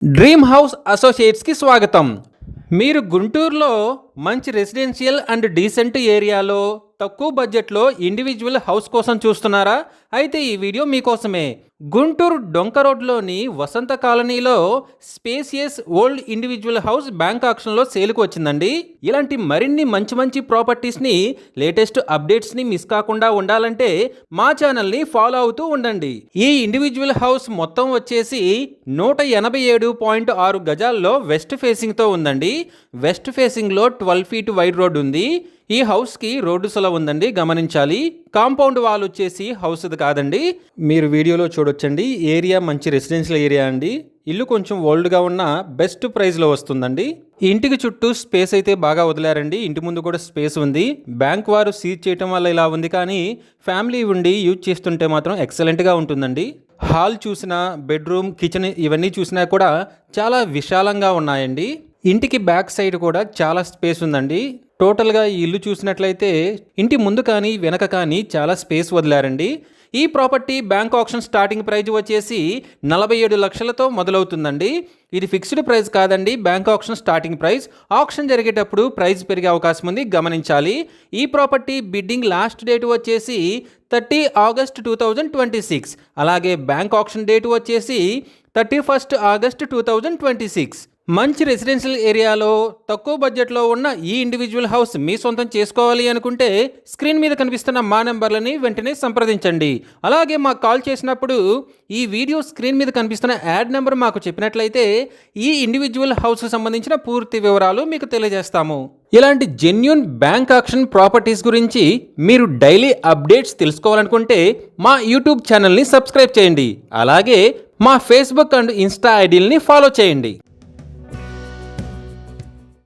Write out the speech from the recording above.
Dream house అసోసియేట్స్కి స్వాగతం. మీరు గుంటూరులో మంచి రెసిడెన్షియల్ అండ్ డీసెంట్ ఏరియాలో తక్కువ బడ్జెట్లో ఇండివిజువల్ హౌస్ కోసం చూస్తున్నారా? అయితే ఈ వీడియో మీకోసమే. గుంటూరు డొంక రోడ్లోని వసంత కాలనీలో spacious old individual house bank ఆక్షన్లో సేల్కి వచ్చిందండి. ఇలాంటి మరిన్ని మంచి మంచి ప్రాపర్టీస్ని, లేటెస్ట్ అప్డేట్స్ని మిస్ కాకుండా ఉండాలంటే మా ఛానల్ని ఫాలో అవుతూ ఉండండి. ఈ ఇండివిజువల్ హౌస్ మొత్తం వచ్చేసి 187.6 గజాల్లో వెస్ట్ ఫేసింగ్తో ఉందండి. వెస్ట్ ఫేసింగ్లో 12 ఫీట్ వైడ్ రోడ్ ఉంది. ఈ హౌస్కి రోడ్డు సులభ ఉందండి, గమనించాలి. కాంపౌండ్ వాల్ వచ్చేసి హౌస్ది కాదండి. మీరు వీడియోలో చూడొచ్చండి. ఏరియా మంచి రెసిడెన్షియల్ ఏరియా అండి. ఇల్లు కొంచెం ఓల్డ్గా ఉన్న బెస్ట్ ప్రైస్లో వస్తుందండి. ఈ ఇంటికి చుట్టూ స్పేస్ అయితే బాగా వదిలారండి. ఇంటి ముందు కూడా స్పేస్ ఉంది. బ్యాంక్ వారు సీజ్ చేయటం వల్ల ఇలా ఉంది, కానీ ఫ్యామిలీ ఉండి యూజ్ చేస్తుంటే మాత్రం ఎక్సలెంట్గా ఉంటుందండి. హాల్ చూసినా, బెడ్రూమ్, కిచెన్ ఇవన్నీ చూసినా కూడా చాలా విశాలంగా ఉన్నాయండి. ఇంటికి బ్యాక్ సైడ్ కూడా చాలా స్పేస్ ఉందండి. టోటల్గా ఈ ఇల్లు చూసినట్లయితే ఇంటి ముందు కానీ వెనక కానీ చాలా స్పేస్ వదిలారండి. ఈ property bank auction starting price వచ్చేసి 47 లక్షలతో మొదలవుతుందండి. ఇది ఫిక్స్డ్ ప్రైస్ కాదండి, bank auction starting price. Auction జరిగేటప్పుడు ప్రైస్ పెరిగే అవకాశం ఉంది, గమనించాలి. ఈ ప్రాపర్టీ బిడ్డింగ్ లాస్ట్ డేట్ వచ్చేసి 30 ఆగస్ట్ 2026. అలాగే బ్యాంక్ ఆక్షన్ డేట్ వచ్చేసి 31 ఆగస్ట్ 2026. మంచి రెసిడెన్షియల్ ఏరియాలో తక్కువ బడ్జెట్లో ఉన్న ఈ ఇండివిజువల్ హౌస్ మీ సొంతం చేసుకోవాలి అనుకుంటే స్క్రీన్ మీద కనిపిస్తున్న మా నెంబర్లని వెంటనే సంప్రదించండి. అలాగే మాకు కాల్ చేసినప్పుడు ఈ వీడియో స్క్రీన్ మీద కనిపిస్తున్న యాడ్ నెంబర్ మాకు చెప్పినట్లయితే ఈ ఇండివిజువల్ హౌస్కి సంబంధించిన పూర్తి వివరాలు మీకు తెలియజేస్తాము. ఇలాంటి జెన్యూన్ బ్యాంక్ ఆక్షన్ ప్రాపర్టీస్ గురించి మీరు డైలీ అప్డేట్స్ తెలుసుకోవాలనుకుంటే మా యూట్యూబ్ ఛానల్ని సబ్స్క్రైబ్ చేయండి. అలాగే మా ఫేస్బుక్ అండ్ ఇన్స్టా ఐడీలని ఫాలో చేయండి.